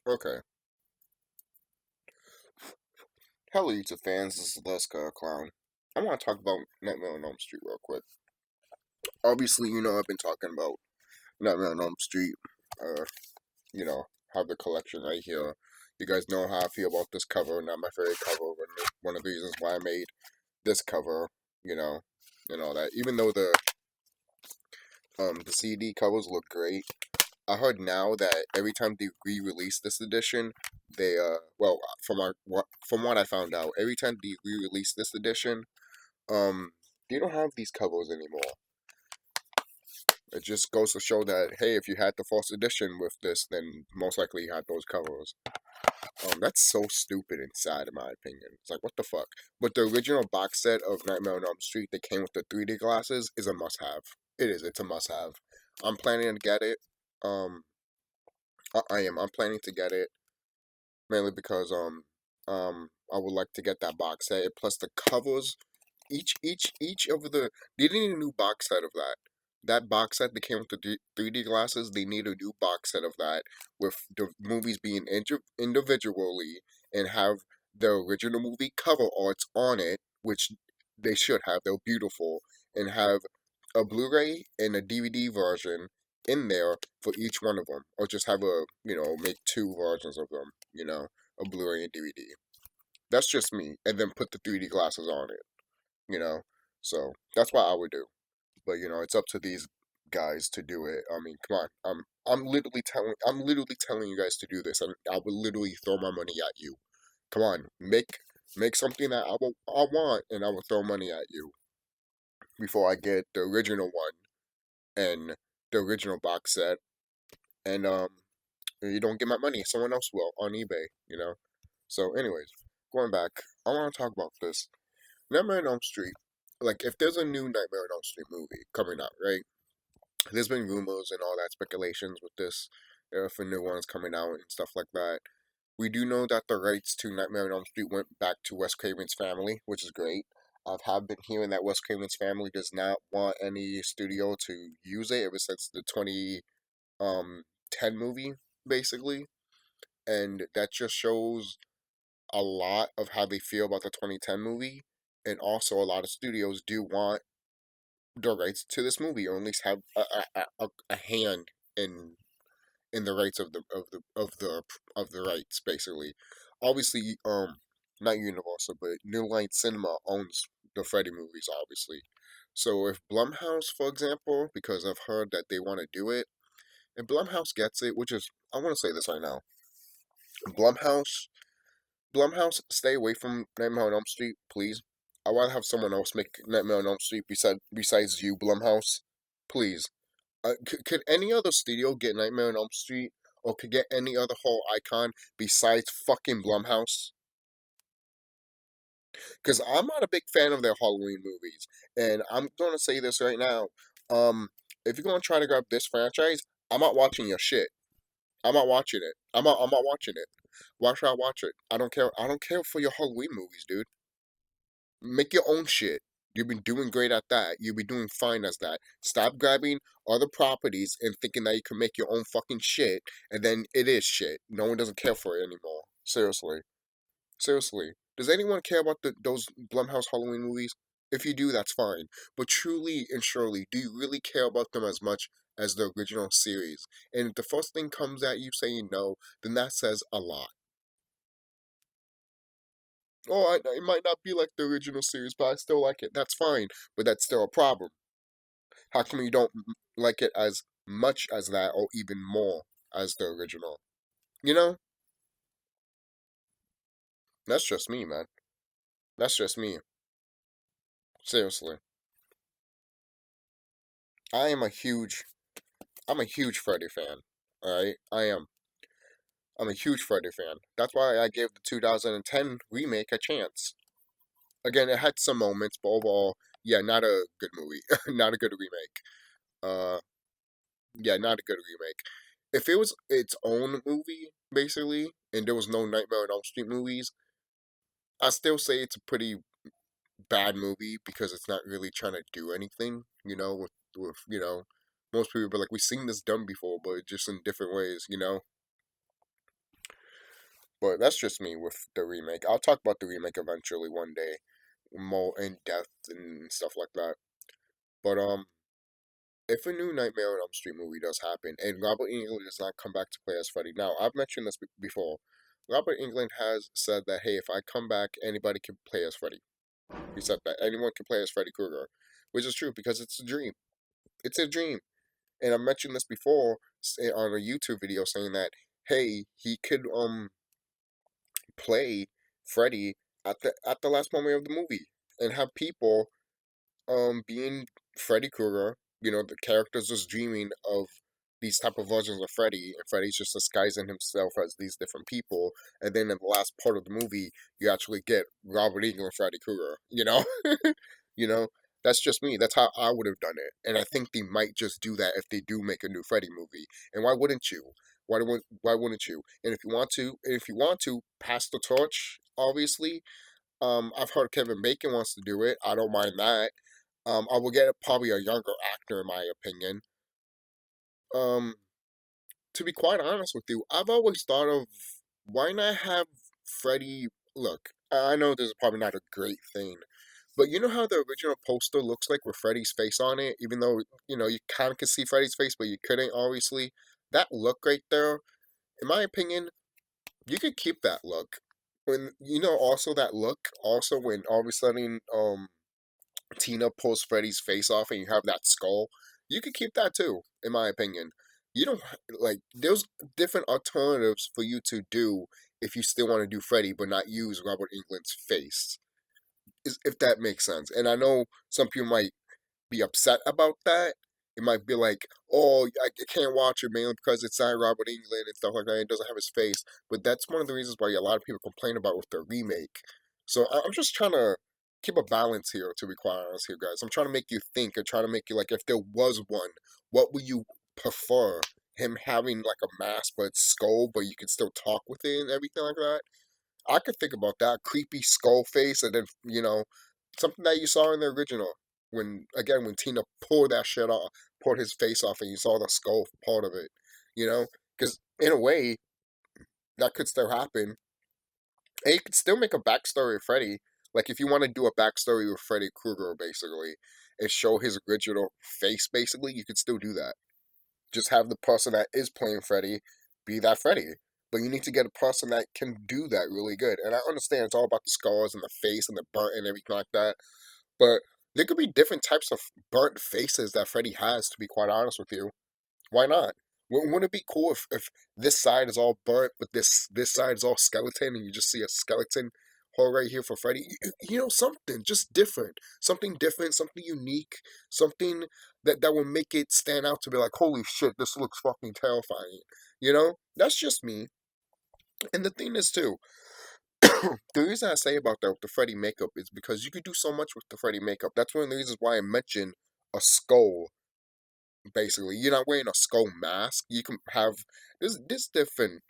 Okay. Hello, YouTube fans. This is TheSkullKlown. I want to talk about Nightmare on Elm Street real quick. Obviously, I've been talking about Nightmare on Elm Street. Uh, have the collection right here. You guys know how I feel about this cover. Not my favorite cover. One of the reasons why I made this cover. You know, and all that. Even though the CD covers look great, I heard now that every time they re-release this edition, they from what I found out, every time they re-release this edition, um, they don't have these covers anymore. It just goes to show that hey, if you had the first edition with this, then most likely you had those covers. That's so stupid and sad in my opinion. It's like what the fuck. But the original box set of Nightmare on Elm Street that came with the 3D glasses is a must-have. It is. It's a must-have. I'm planning to get it. Um, I am. I'm planning to get it mainly because I would like to get that box set. Plus the covers, each of the they need a new box set of that. That box set that came with the 3D glasses, they need a new box set of that with the movies being individually and have the original movie cover arts on it, which they should have. They're beautiful and have a Blu-ray and a DVD version in there for each one of them, or just have make two versions of them, a Blu-ray and DVD. That's just me, and then put the 3D glasses on it, you know. So that's what I would do. But it's up to these guys to do it. I mean, come on. I'm literally telling you guys to do this, and I would literally throw my money at you. Come on, make something that I want, and I will throw money at you before I get the original one and the original box set, and you don't get my money, someone else will on eBay. So, anyways, going back, I want to talk about this Nightmare on Elm Street. Like, if there's a new Nightmare on Elm Street movie coming out, right? There's been rumors and all that speculations with this, for new ones coming out and stuff like that. We do know that the rights to Nightmare on Elm Street went back to Wes Craven's family, which is great. Have been hearing that Wes Craven's family does not want any studio to use it ever since the 2010 movie, basically, and that just shows a lot of how they feel about the 2010 movie, and also a lot of studios do want the rights to this movie, or at least have a hand in the rights of the rights, basically. Obviously, not Universal, but New Line Cinema owns the Freddy movies, obviously. So if Blumhouse, for example, because I've heard that they want to do it, and Blumhouse gets it, which is I want to say this right now, Blumhouse, Blumhouse, stay away from Nightmare on Elm Street, please. I'd rather have someone else make Nightmare on Elm Street besides you, Blumhouse, please. Could any other studio get Nightmare on Elm Street, or could get any other horror icon besides fucking Blumhouse? Because I'm not a big fan of their Halloween movies, and I'm gonna say this right now. Um, if you're gonna try to grab this franchise, I'm not watching your shit. I'm not watching it. I'm not watching it. Why should I watch it? I don't care. I don't care for your Halloween movies, dude. Make your own shit. You've been doing great at that. You'll be doing fine as that. Stop grabbing other properties and thinking that you can make your own fucking shit, and then it is shit. No one doesn't care for it anymore. Seriously. Seriously. Does anyone care about those Blumhouse Halloween movies? If you do, that's fine. But truly and surely, do you really care about them as much as the original series? And if the first thing comes at you saying no, then that says a lot. Oh, it might not be like the original series, but I still like it. That's fine, but that's still a problem. How come you don't like it as much as that, or even more as the original? You know, that's just me, man. That's just me. Seriously, I am a huge, I'm a huge Freddy fan. All right, I am. I'm a huge Freddy fan. That's why I gave the 2010 remake a chance. Again, it had some moments, but overall, yeah, not a good movie. Not a good remake. Uh, yeah, not a good remake. If it was its own movie, basically, and there was no Nightmare on Elm Street movies, I still say it's a pretty bad movie because it's not really trying to do anything. With most people be like, we've seen this done before, but just in different ways. But that's just me with the remake. I'll talk about the remake eventually one day, more in depth and stuff like that. But if a new Nightmare on Elm Street movie does happen and Robert Englund does not come back to play as Freddy, now I've mentioned this before. Robert Englund has said that hey, if I come back, anybody can play as Freddy. He said that anyone can play as Freddy Krueger, which is true because it's a dream. It's a dream, and I mentioned this before on a YouTube video saying that hey, he could play Freddy at the last moment of the movie and have people being Freddy Krueger, you know, the characters just dreaming of these type of versions of Freddy, and Freddy's just disguising himself as these different people, and then in the last part of the movie, you actually get Robert Englund Freddy Krueger, you know? You know? That's just me. That's how I would have done it. And I think they might just do that if they do make a new Freddy movie. And why wouldn't you? Why wouldn't you? And if you want to pass the torch, obviously, I've heard Kevin Bacon wants to do it. I don't mind that. I will get probably a younger actor, in my opinion. Um, to be quite honest with you, I've always thought of why not have Freddy. Look, I know this is probably not a great thing, but you know how the original poster looks like with Freddy's face on it, even though you know you kind of could see Freddy's face, but you couldn't obviously. That look right there, in my opinion, you could keep that look. When you know, also that look, also when all of a sudden, Tina pulls Freddy's face off and you have that skull, you could keep that too, in my opinion. You don't like there's different alternatives for you to do if you still want to do Freddy but not use Robert Englund's face. If that makes sense. And I know some people might be upset about that. It might be like, oh, I can't watch it mainly because it's not Robert Englund and stuff like that. It doesn't have his face. But that's one of the reasons why a lot of people complain about with the remake. So I'm just trying to keep a balance here, to be quite honest here, guys. I'm trying to make you think and trying to make you like, if there was one, what would you prefer? Him having like a mask but skull, but you can still talk with it and everything like that? I could think about that creepy skull face, and then something that you saw in the original when again when Tina pulled that shit off, pulled his face off, and you saw the skull part of it. You know, because in a way that could still happen, and you could still make a backstory of Freddy. Like if you want to do a backstory with Freddy Krueger, basically, and show his original face, basically, you could still do that. Just have the person that is playing Freddy be that Freddy. But you need to get a person that can do that really good. And I understand it's all about the scars and the face and the burnt and everything like that. But there could be different types of burnt faces that Freddy has, to be quite honest with you. Why not? Wouldn't it be cool if this side is all burnt, but this side is all skeleton, and you just see a skeleton hole right here for Freddy? You know, something just different, something unique, something that will make it stand out to be like, holy shit, this looks fucking terrifying. You know, that's just me. And the thing is too, the reason I say about that with the Freddy makeup is because you could do so much with the Freddy makeup. That's one of the reasons why I mentioned a skull. Basically, you're not wearing a skull mask. You can have this different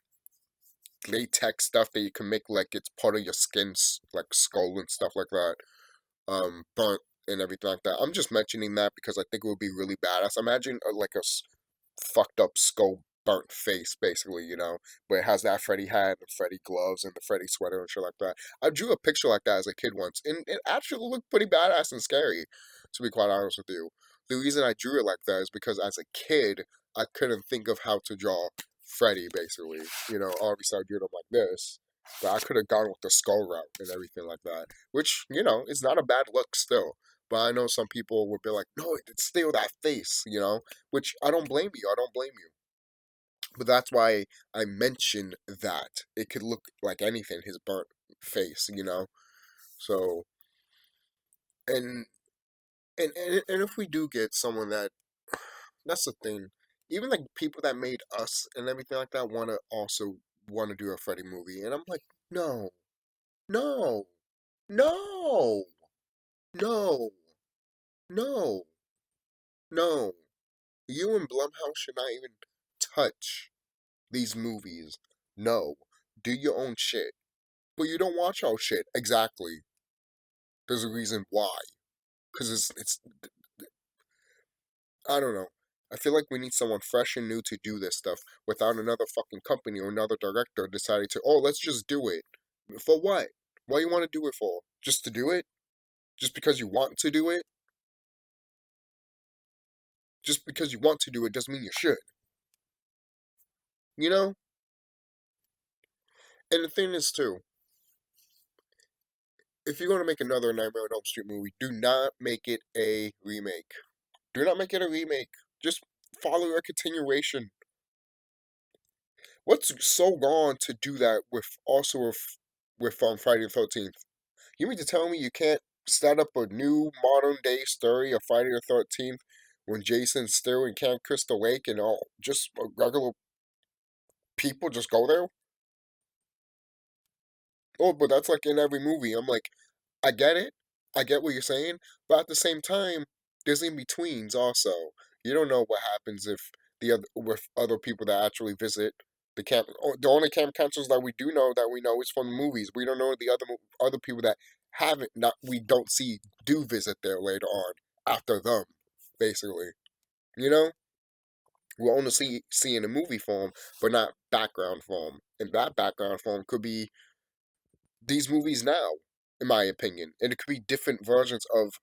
latex stuff that you can make like it's part of your skin, like skull and stuff like that. Burnt and everything like that. I'm just mentioning that because I think it would be really badass. Imagine like a fucked up skull burnt face, basically, you know, where it has that Freddy hat and Freddy gloves and the Freddy sweater and shit like that. I drew a picture like that as a kid once, and it actually looked pretty badass and scary, to be quite honest with you. The reason I drew it like that is because as a kid, I couldn't think of how to draw Freddy, basically. You know, obviously I drew them like this, but I could have gone with the skull route and everything like that, which, you know, is not a bad look still. But I know some people would be like, no, it's still that face, you know, which I don't blame you. I don't blame you. But that's why I mention that it could look like anything, his burnt face, you know. So and and if we do get someone that, that's the thing. Even like people that made us and everything like that want to also want to do a Freddy movie, and I'm like, no, no, no, no, no, no. You and Blumhouse should not even touch these movies. No, do your own shit. But you don't watch our shit. Exactly. There's a reason why. Because it's I don't know. I feel like we need someone fresh and new to do this stuff without another fucking company or another director deciding to, oh, let's just do it. For what? What you want to do it for? Just to do it? Just because you want to do it? Just because you want to do it doesn't mean you should. You know? And the thing is, too, if you're going to make another Nightmare on Elm Street movie, do not make it a remake. Do not make it a remake. Just follow a continuation. What's so gone to do that with also with Friday the 13th? You mean to tell me you can't set up a new modern day story of Friday the 13th when Jason's still in Camp Crystal Lake and all just regular people just go there? Oh, but that's like in every movie. I'm like, I get it. I get what you're saying, but at the same time, there's in betweens also. You don't know what happens if the other with other people that actually visit the camp. The only camp counselors that we know is from the movies. We don't know the other people that haven't not we don't see do visit there later on after them, basically. You know, we only see in the movie form, but not background form. And that background form could be these movies now, in my opinion, and it could be different versions of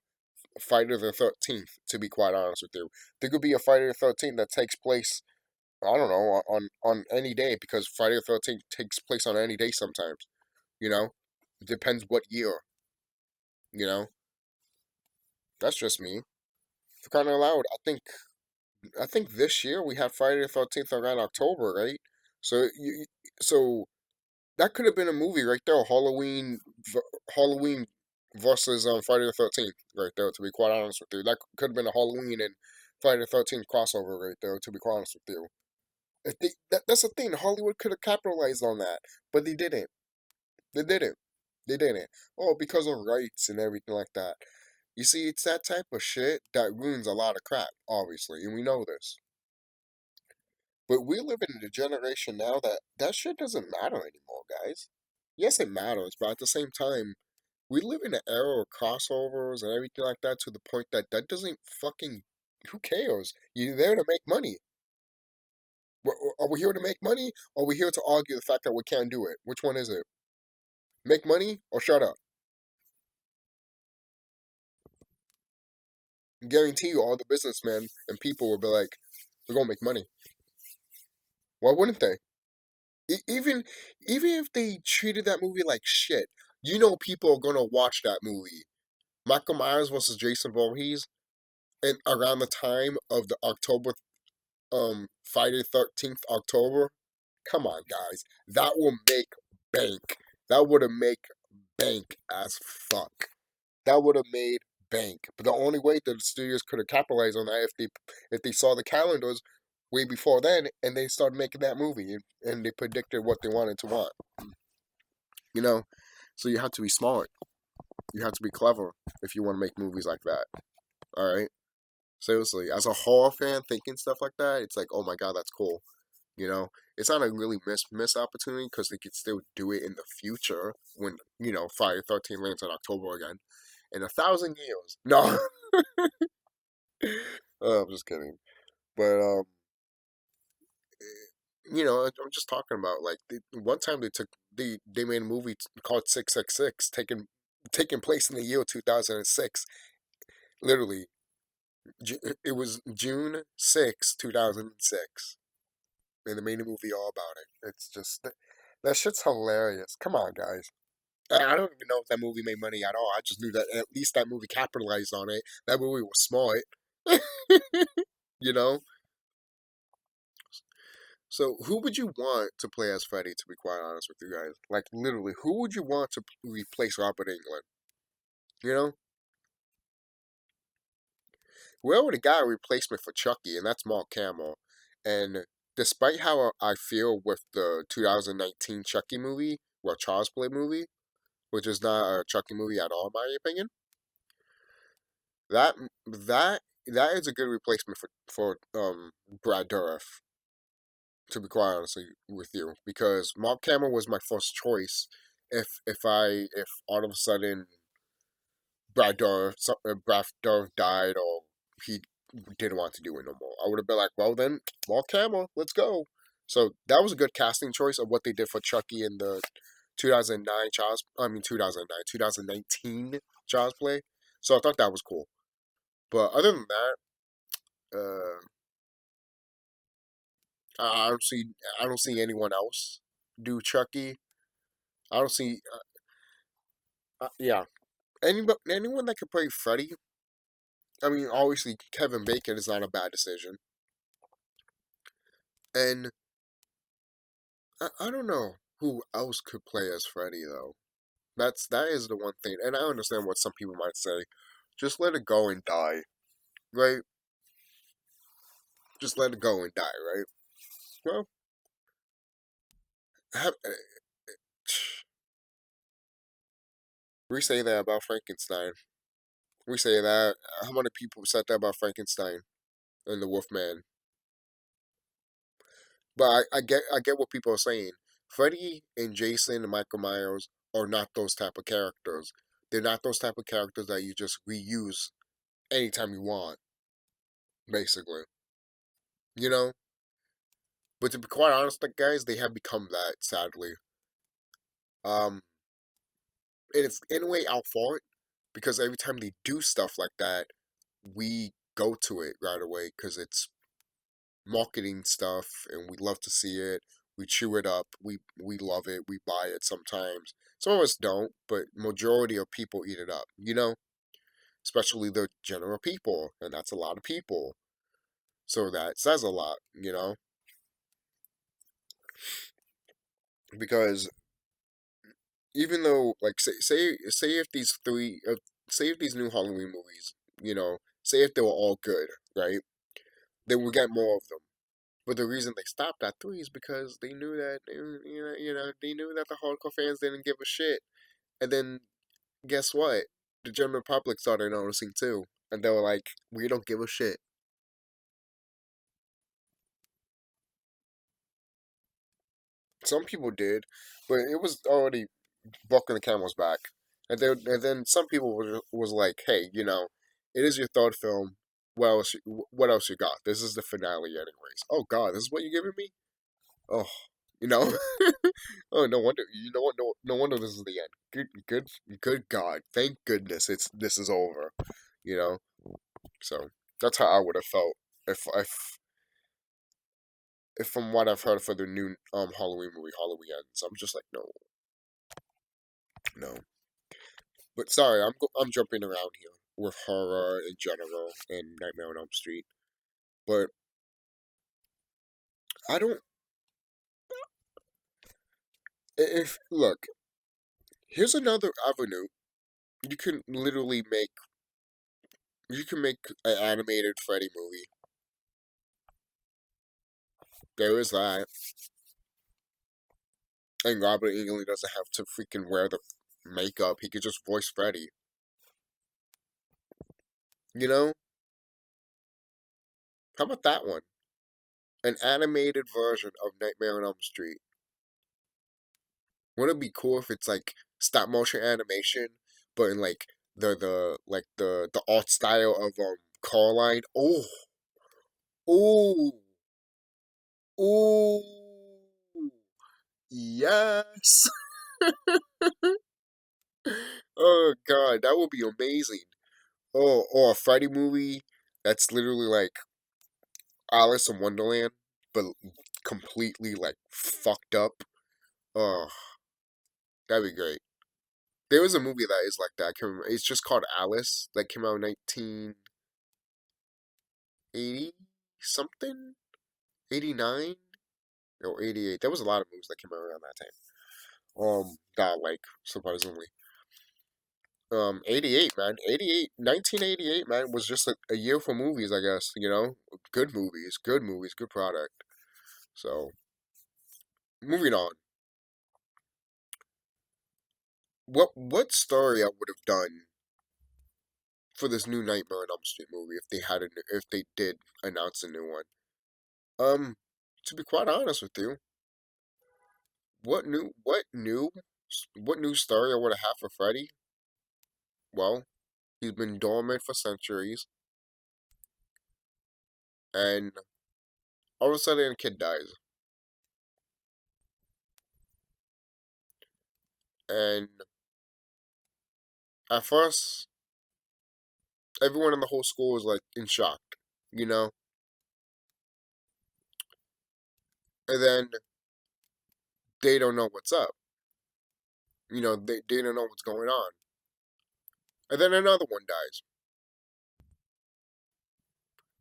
Friday the 13th, to be quite honest with you. There could be a Friday the 13th that takes place, I don't know, on any day, because Friday the 13th takes place on any day sometimes, you know? It depends what year, you know? That's just me. For kind of loud, I think this year we had Friday the 13th around October, right? So so that could have been a movie right there, Halloween versus Friday the 13th right there. To be quite honest with you, that could have been a Halloween and Friday the 13th crossover right there. To be quite honest with you, if that's the thing, Hollywood could have capitalized on that, but they didn't. They didn't. They didn't. Oh, because of rights and everything like that. You see, it's that type of shit that ruins a lot of crap, obviously, and we know this. But we're living in a generation now that that shit doesn't matter anymore, guys. Yes, it matters, but at the same time, we live in an era of crossovers and everything like that to the point that that doesn't fucking. Who cares? You're there to make money. Are we here to make money? Or are we here to argue the fact that we can't do it? Which one is it? Make money or shut up? I guarantee you, all the businessmen and people will be like, "We're gonna make money." Why wouldn't they? Even even if they treated that movie like shit, you know people are gonna watch that movie. Michael Myers versus Jason Voorhees, and around the time of the October Friday 13th October. Come on, guys. That will make bank. That would have make bank as fuck. That would have made bank. But the only way that the studios could have capitalized on that if they saw the calendars way before then and they started making that movie and they predicted what they wanted to want. You know? So you have to be smart. You have to be clever if you want to make movies like that. Alright? Seriously. As a horror fan thinking stuff like that, it's like, oh my god, that's cool. You know, it's not a really miss opportunity because they could still do it in the future when Friday 13 lands in October again in 1,000 years. No, I'm just kidding. But I'm just talking about like one time they made a movie called 666 taking place in the year 2006. Literally, it was June 6, 2006. And they made a movie all about it. It's just that shit's hilarious. Come on, guys. I don't even know if that movie made money at all. I just knew that at least that movie capitalized on it. That movie was smart. you know? So, who would you want to play as Freddy, to be quite honest with you guys? Like, literally, who would you want to replace Robert Englund? You know? We already got a replacement for Chucky, and that's Mark Hamill. And despite how I feel with the 2019 Chucky movie, well, Charles Play movie, which is not a Chucky movie at all, in my opinion, that that is a good replacement for Brad Dourif, to be quite honest with you, because Mark Hamill was my first choice. If all of a sudden Brad Dourif died or he didn't want to do it no more. I would have been like, well then, Mark Hamill, let's go. So that was a good casting choice of what they did for Chucky in the 2009 Child's, I mean 2009, 2019 Child's Play. So I thought that was cool. But other than that, I don't see anyone else do Chucky. I don't see yeah, anyone that could play Freddy. I mean, obviously Kevin Bacon is not a bad decision, and I don't know who else could play as Freddy though. That is the one thing, and I understand what some people might say. Just let it go and die, right? Just let it go and die, right? Well, have, we say that about Frankenstein. We say that. How many people said that about Frankenstein and the Wolfman? But I get what people are saying. Freddy and Jason and Michael Myers are not those type of characters. They're not those type of characters that you just reuse anytime you want, basically. You know? But to be quite honest, like, guys, they have become that, sadly. Um, and it's in a way our fault because every time they do stuff like that, we go to it right away because it's marketing stuff and we love to see it. We chew it up. We love it. We buy it sometimes. Some of us don't, but majority of people eat it up. You know, especially the general people, and that's a lot of people. So that says a lot. You know, because even though like say if these say if these new Halloween movies, you know, say if they were all good, right? Then we get more of them. But the reason they stopped at three is because they knew that they knew that the hardcore fans didn't give a shit. And then guess what? The general public started noticing too, and they were like, "We don't give a shit." Some people did, but it was already bucking the camel's back. And then some people was like, "Hey, it is your third film. What else you got? This is the finale, anyways. Oh God, this is what you're giving me? Oh, you know, oh no wonder. You know what? No wonder this is the end. Good God! Thank goodness this is over. You know. So that's how I would have felt if from what I've heard for the new Halloween movie, Halloween Ends. I'm just like, no, no. But sorry, I'm jumping around here with horror in general and Nightmare on Elm Street. But I don't. If look, here's another avenue. You can literally make. You can make an animated Freddy movie. There is that, and Robert Englund doesn't have to freaking wear the makeup. He could just voice Freddy. You know? How about that one? An animated version of Nightmare on Elm Street. Wouldn't it be cool if it's like stop motion animation, but in like the art style of Coraline? Oh, oh, oh, yes. Oh God, that would be amazing. Oh, or a Freddy movie that's literally like Alice in Wonderland, but completely like fucked up. Oh, that'd be great. There was a movie that is like that. I can't remember. It's just called Alice. That came out in 1980 something, 89 or 88. There was a lot of movies that came out around that time. That like surprisingly. 88 man, 88, 1988 man was just a year for movies. I guess good movies, good product. So moving on. What story I would have done for this new Nightmare on Elm Street movie if they did announce a new one. Um, to be quite honest with you, what new story I would have had for Freddy? Well, he's been dormant for centuries. and all of a sudden, a kid dies, and at first, everyone in the whole school is like in shock, you know, and then they don't know what's up, they don't know what's going on, and then another one dies.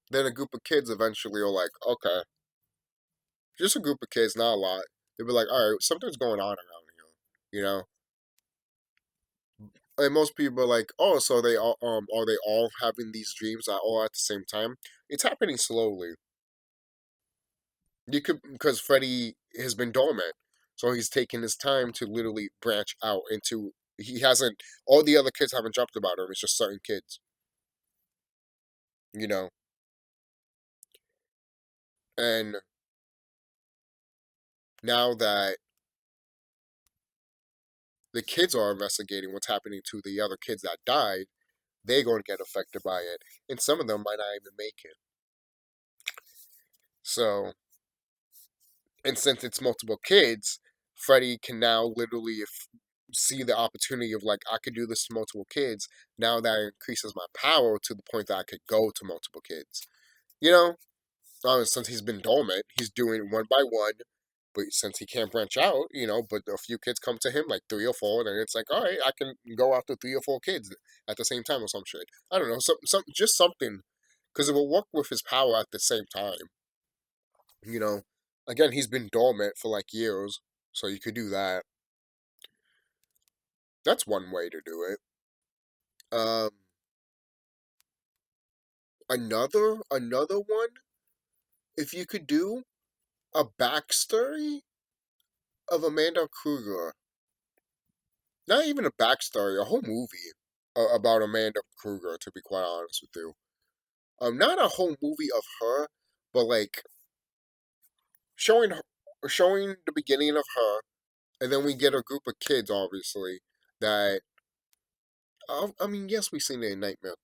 Then a group of kids eventually are like, okay, just a group of kids, not a lot. They'll be like, all right, something's going on around here, you know. And most people are like, oh, so they all are they all having these dreams all at the same time? It's happening slowly. You could because Freddy has been dormant, so he's taking his time to literally branch out into. He hasn't. All the other kids haven't jumped about him. It's just certain kids, you know. And now that the kids are investigating what's happening to the other kids that died, they're going to get affected by it, and some of them might not even make it. So, and since it's multiple kids, Freddy can now literally see the opportunity of like I could do this to multiple kids. Now that increases my power to the point that I could go to multiple kids. You know, since he's been dormant, he's doing it one by one. But since he can't branch out, but a few kids come to him, like 3 or 4, and it's like, all right, I can go after 3 or 4 kids at the same time or some shit. I don't know, just something, because it will work with his power at the same time. You know, again, he's been dormant for like years, so you could do that. That's one way to do it. Um, another one, if you could do a backstory of Amanda Kruger, not even a backstory, a whole movie about Amanda Kruger. To be quite honest with you, not a whole movie of her, but like showing her, showing the beginning of her, and then we get a group of kids, obviously that. I mean, yes, we've seen it in Nightmare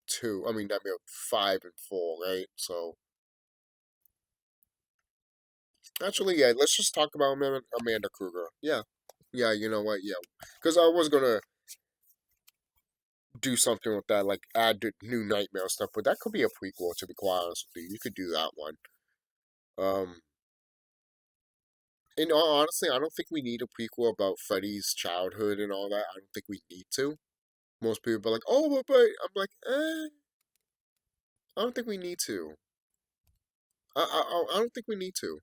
2. I mean, Nightmare 5 and 4, right? So actually, yeah, let's just talk about Amanda Kruger. Yeah, yeah, you know what? Yeah, because I was gonna do something with that, like add the new Nightmare stuff, but that could be a prequel. To be quite honest with you, you could do that one. Um, and honestly, I don't think we need a prequel about Freddy's childhood and all that. I don't think we need to. Most people are like, "Oh, but," I'm like, I don't think we need to. I don't think we need to.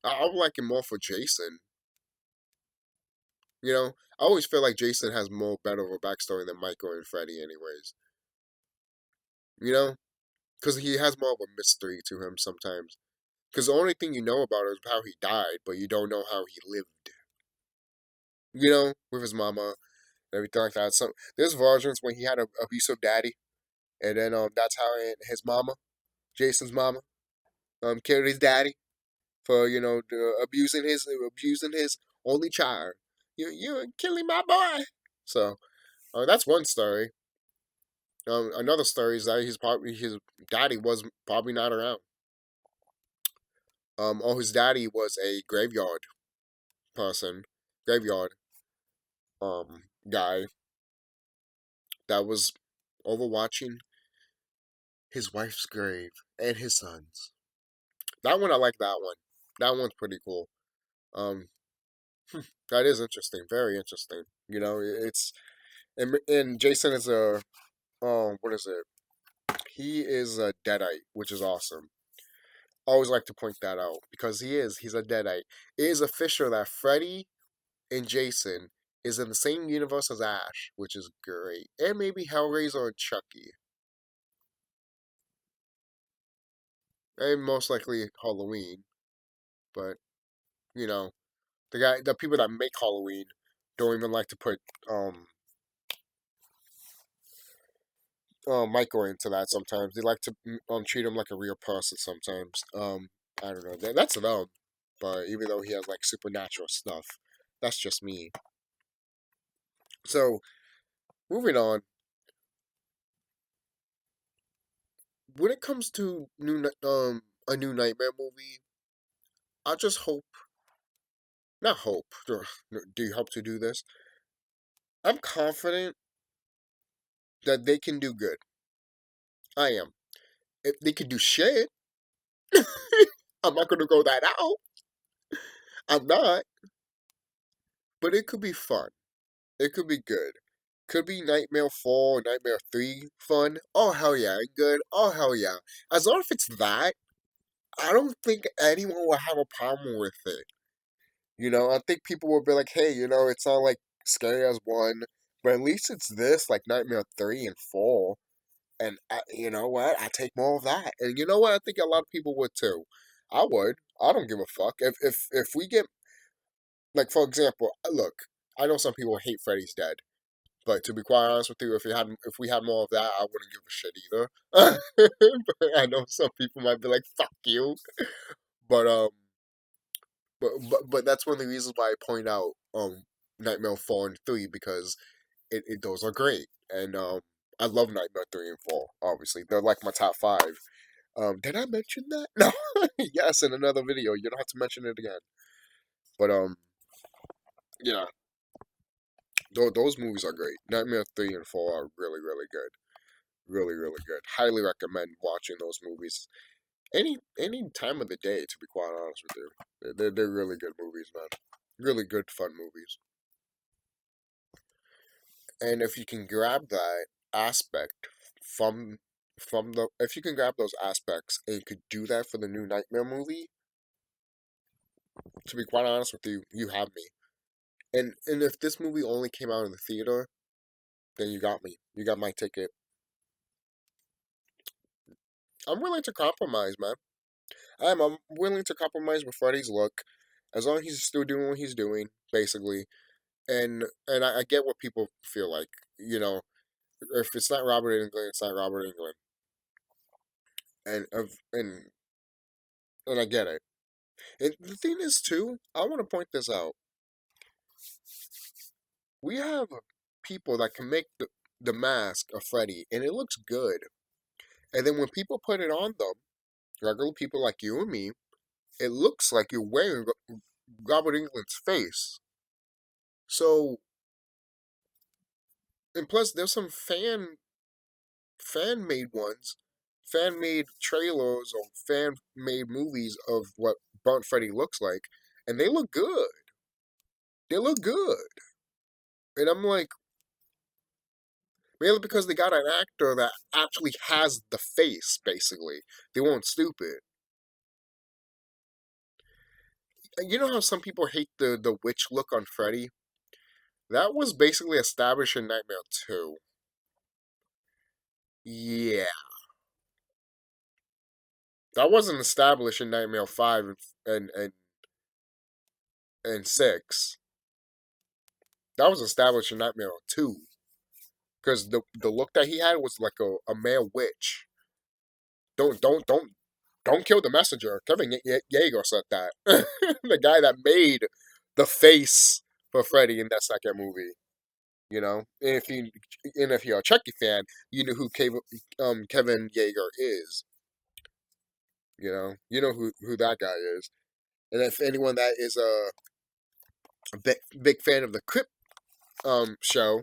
I would like it more for Jason. I always feel like Jason has more better of a backstory than Michael and Freddy, anyways. You know, because he has more of a mystery to him sometimes. Because the only thing you know about is how he died, but you don't know how he lived. With his mama and everything like that. So there's versions when he had a abusive daddy, and then that's how his mama, Jason's mama, killed his daddy for abusing his only child. You're killing my boy. So that's one story. Another story is that his daddy was probably not around. Or his daddy was a graveyard person, graveyard guy that was overwatching his wife's grave and his son's. That one I like that one. That one's pretty cool. Um, that is interesting, very interesting. It's and Jason is a what is it? He is a deadite, which is awesome. I always like to point that out because he's a deadite. It is official that Freddy and Jason is in the same universe as Ash, which is great. And maybe Hellraiser and Chucky. And most likely Halloween. But, you know, the people that make Halloween don't even like to put Michael into that sometimes. They like to treat him like a real person sometimes. I don't know. That's them. But even though he has like supernatural stuff, that's just me. So, moving on. when it comes to a new Nightmare movie, I just hope, not hope. Do you hope to do this? I'm confident that they can do good. I am. If they could do shit, I'm not gonna go that out. I'm not. But it could be fun. It could be good. Could be Nightmare 4 or Nightmare 3 fun. Oh, hell yeah. Good. Oh, hell yeah. As long as it's that, I don't think anyone will have a problem with it. I think people will be like, hey, it's not like scary as one, but at least it's this, like Nightmare 3 and 4. And you know what? I take more of that. And you know what? I think a lot of people would too. I would. I don't give a fuck. If we get, like, for example, look, I know some people hate Freddy's Dead. But to be quite honest with you, if we had more of that, I wouldn't give a shit either. But I know some people might be like, "Fuck you," but but that's one of the reasons why I point out Nightmare 4 and 3 because those are great, and I love Nightmare 3 and 4. Obviously, they're like my top five. Did I mention that? No. Yes, in another video. You don't have to mention it again. But yeah, those movies are great. Nightmare 3 and 4 are really really good. Really, really good. Highly recommend watching those movies any time of the day. To be quite honest with you, they're really good movies, man. Really good, fun movies. And if you can grab that aspect from the if you can grab those aspects and you could do that for the new Nightmare movie, to be quite honest with you, you have me. And if this movie only came out in the theater, then you got me. You got my ticket. I'm willing to compromise, man. I'm willing to compromise with Freddy's look, as long as he's still doing what he's doing, basically. And I get what people feel like. You know, if it's not Robert Englund, it's not Robert Englund, and I get it. And the thing is, too, I want to point this out. We have people that can make the mask of Freddy, and it looks good. And then when people put it on them, regular people like you and me, it looks like you're wearing Robert Englund's face. So, and plus, there's some fan made ones, fan made trailers or fan made movies of what Burnt Freddy looks like, and they look good. They look good. And I'm like, mainly because they got an actor that actually has the face, basically. They weren't stupid. And you know how some people hate the witch look on Freddy? That was basically established in Nightmare 2. Yeah. That wasn't established in Nightmare 5 and 6. That was established in Nightmare 2. Because the look that he had was like a male witch. Don't kill the messenger. Kevin Yeager said that. The guy that made the face for Freddy in that second movie. And if you're a Chucky fan, you know who Kevin Yeager is. You know who that guy is. And if anyone that is a big fan of the Crypt show,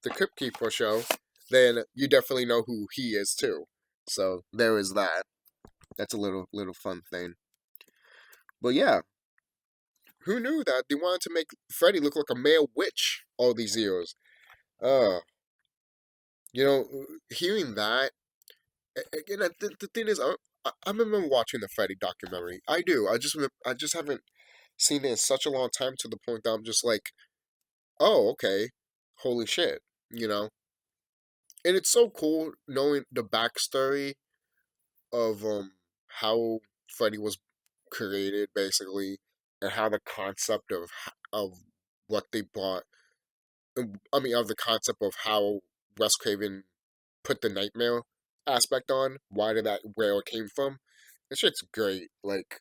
the Crypt Keeper show, then you definitely know who he is too. So there is that. That's a little fun thing. But yeah, who knew that they wanted to make Freddy look like a male witch all these years? Uh, hearing that, again, the thing is, I remember watching the Freddy documentary. I do. I just haven't seen it in such a long time to the point that I'm just like, oh, okay, holy shit, you know. And it's so cool knowing the backstory of how Freddy was created, basically, and how the concept of what they brought. I mean, of the concept of how Wes Craven put the nightmare aspect on. Why did that where it came from? This shit's great. Like,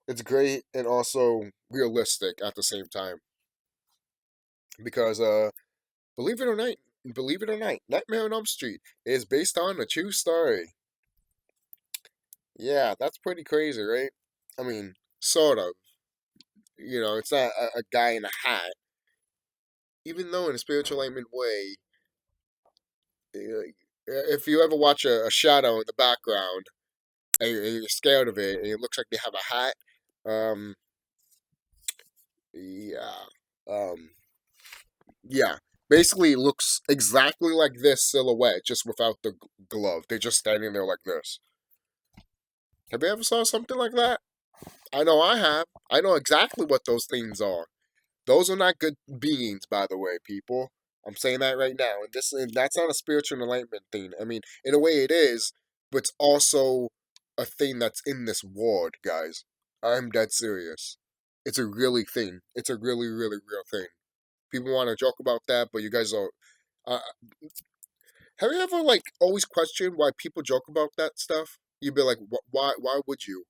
it's great and also realistic at the same time because believe it or not, Nightmare on Elm Street is based on a true story. Yeah, that's pretty crazy, right? I mean, sort of. It's not a guy in a hat. Even though in a spiritual enlightenment way, if you ever watch a shadow in the background and you're scared of it and it looks like they have a hat, um, yeah, um, yeah. Basically, it looks exactly like this silhouette, just without the glove. They're just standing there like this. Have you ever saw something like that? I know I have. I know exactly what those things are. Those are not good beings, by the way, people. I'm saying that right now. And that's not a spiritual enlightenment thing. I mean, in a way it is, but it's also a thing that's in this world, guys. I'm dead serious. It's a really thing. It's a really, really real thing. People want to joke about that, but you guys are. Uh, have you ever like always questioned why people joke about that stuff? You'd be like, why? Why would you?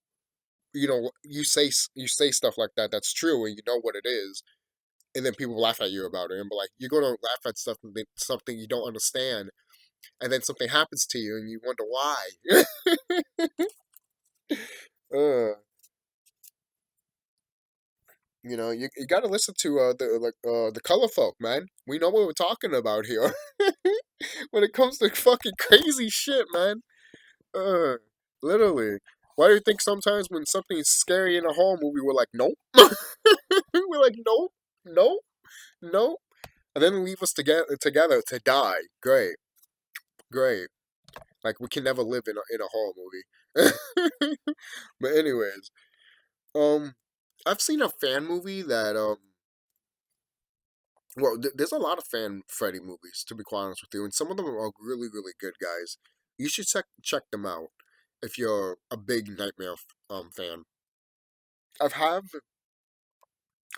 You say stuff like that. That's true, and you know what it is, and then people laugh at you about it and be like, you're gonna laugh at stuff something you don't understand, and then something happens to you and you wonder why. uh, you got to listen to the color folk, man. We know what we're talking about here when it comes to fucking crazy shit, man. Uh, Literally. Why do you think sometimes when something's scary in a horror movie, we're like, nope? We're like, nope, nope, nope, and then leave us together to die. Great, great. Like we can never live in a horror movie. But anyways, um, I've seen a fan movie that well, there's a lot of fan Freddy movies to be quite honest with you, and some of them are really really good, guys. You should check them out if you're a big Nightmare fan. I've have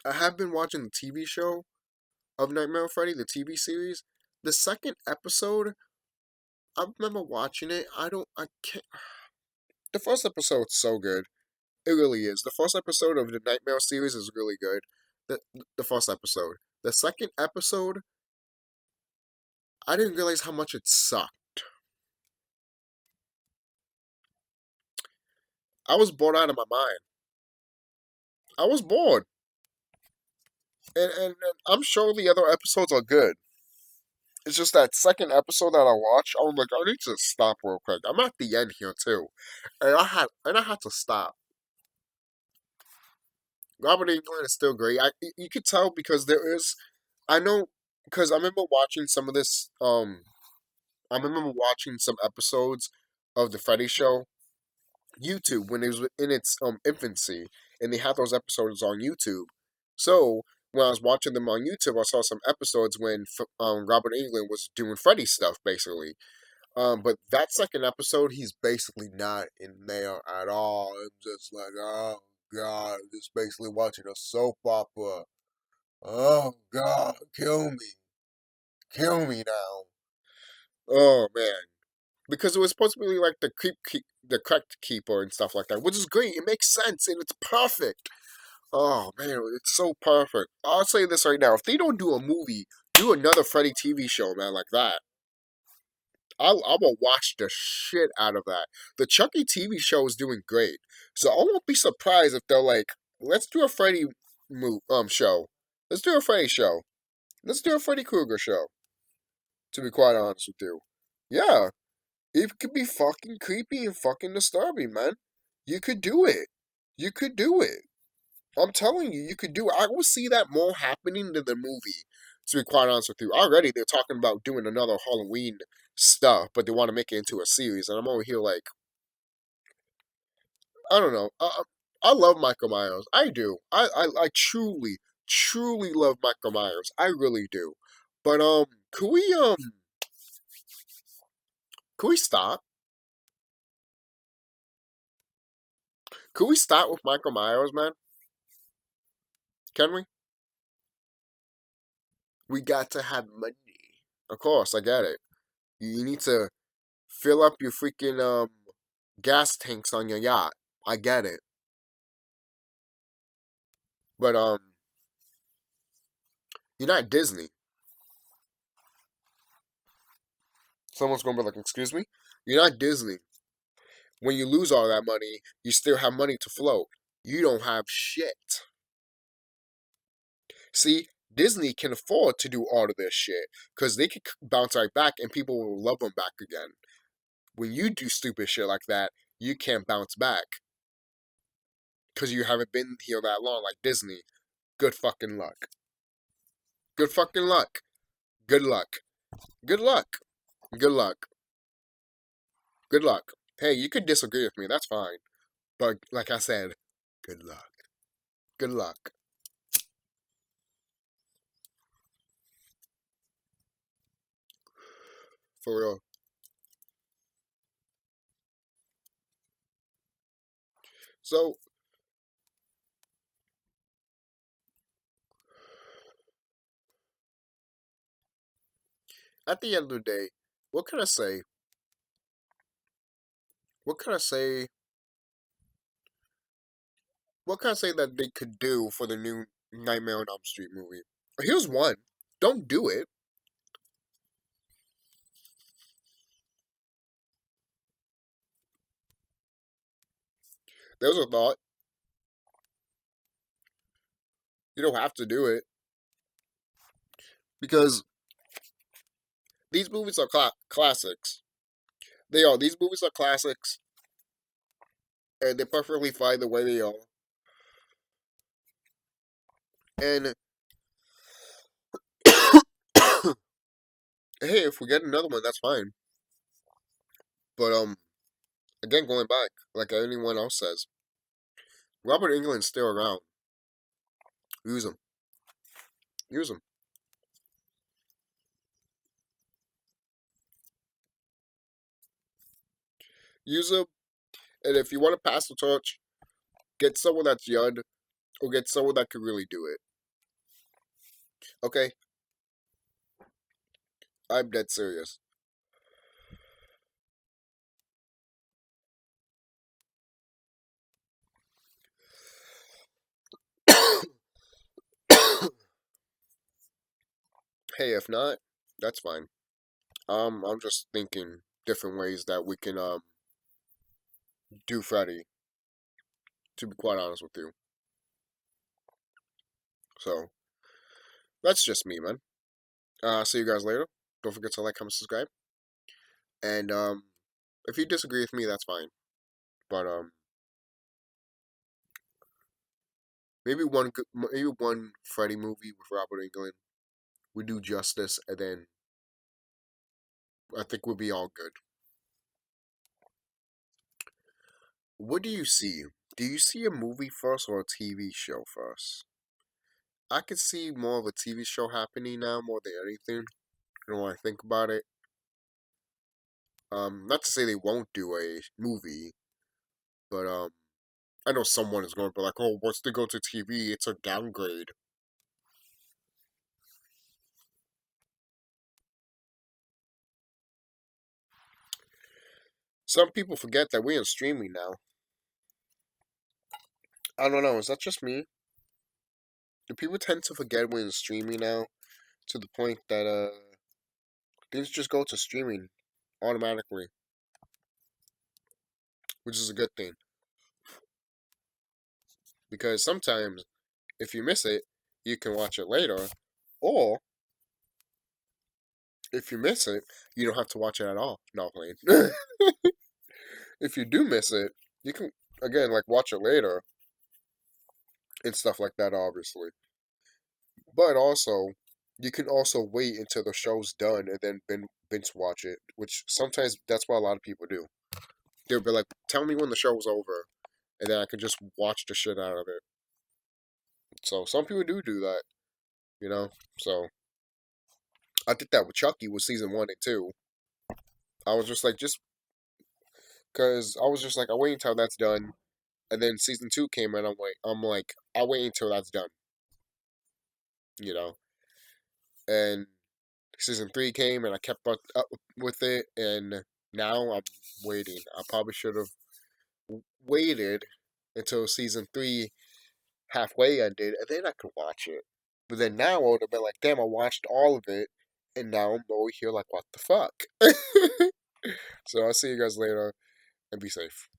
I have been watching the TV show of Nightmare on Freddy, the TV series. The second episode, I remember watching it. I can't. The first episode's so good. It really is. The first episode of the Nightmare series is really good. The the first episode. The second episode, I didn't realize how much it sucked. I was bored out of my mind. I was bored, and I'm sure the other episodes are good. It's just that second episode that I watched, I was like, I need to stop real quick. I'm at the end here too, and I had to stop. Robert England is still great. You could tell because there is. I know because I remember watching some of this. I remember watching some episodes of the Freddy Show YouTube when it was in its infancy, and they had those episodes on YouTube. So when I was watching them on YouTube, I saw some episodes when Robert England was doing Freddy stuff, basically. But that second episode, he's basically not in there at all. I'm just like, oh god, I'm just basically watching a soap opera. Oh god, kill me now. Oh man. Because it was supposed to be like the correct keeper and stuff like that, which is great. It makes sense and it's perfect. Oh man, it's so perfect. I'll say this right now: if they don't do a movie, do another Freddy TV show, man, like that. I will watch the shit out of that. The Chucky TV show is doing great, so I won't be surprised if they're like, let's do a Freddy show. Let's do a Freddy show. Let's do a Freddy Krueger show. To be quite honest with you, yeah. It could be fucking creepy and fucking disturbing, man. You could do it. You could do it. I'm telling you, you could do it. I will see that more happening than the movie. To be quite honest with you, already they're talking about doing another Halloween stuff, but they want to make it into a series, and I'm over here like, I don't know. I love Michael Myers. I do. I truly, truly love Michael Myers. I really do. But could we stop? Could we start with Michael Myers, man? Can we? We got to have money. Of course, I get it. You need to fill up your freaking gas tanks on your yacht. I get it. But you're not Disney. Someone's gonna be like, excuse me? You're not Disney. when you lose all that money, you still have money to float. You don't have shit. See, Disney can afford to do all of this shit because they can bounce right back and people will love them back again. When you do stupid shit like that, you can't bounce back because you haven't been here that long like Disney. Good fucking luck. Good fucking luck. Good luck. Good luck. Good luck. Good luck. Hey, you could disagree with me, that's fine. But like I said, good luck. Good luck. For real. So, at the end of the day, what can I say? What can I say? What can I say that they could do for the new Nightmare on Elm Street movie? Here's one. Don't do it. There's a thought. You don't have to do it. Because these movies are classics. They are. These movies are classics. And they're perfectly fine the way they are. And hey, if we get another one, that's fine. But again, going back, like anyone else says, Robert England's still around. Use him. Use him. Use him. And if you want to pass the torch, get someone that's young, or get someone that can really do it. Okay? I'm dead serious. Hey, if not, that's fine. I'm just thinking different ways that we can do Freddy. To be quite honest with you, so that's just me, man. See you guys later. Don't forget to like, comment, subscribe, and if you disagree with me, that's fine. But maybe one Freddy movie with Robert Englund would do justice, and then I think we'll be all good. What do you see? Do you see a movie first or a TV show first? I could see more of a TV show happening now more than anything. You know, when I think about it. Not to say they won't do a movie, but I know someone is going to be like, "Oh, once they go to TV, it's a downgrade." Some people forget that we're in streaming now. I don't know. Is that just me? Do people tend to forget we're in streaming now to the point that things just go to streaming automatically, which is a good thing because sometimes if you miss it, you can watch it later, or if you miss it, you don't have to watch it at all. No, playing. If you do miss it, you can again like watch it later and stuff like that, obviously. But also, you can also wait until the show's done and then binge watch it, which sometimes that's what a lot of people do. They'll be like, "Tell me when the show's over," and then I can just watch the shit out of it. So some people do that, you know. So I did that with Chucky with season 1 and 2. I was just because I was just like, I wait until that's done, and then season 2 came and I'm like, I'll wait until that's done, you know. And season 3 came and I kept up with it, and now I'm waiting. I probably should have waited until season 3 halfway ended, and then I could watch it. But then now I would have been like, damn, I watched all of it, and now I'm over here like, what the fuck? So I'll see you guys later. and be safe.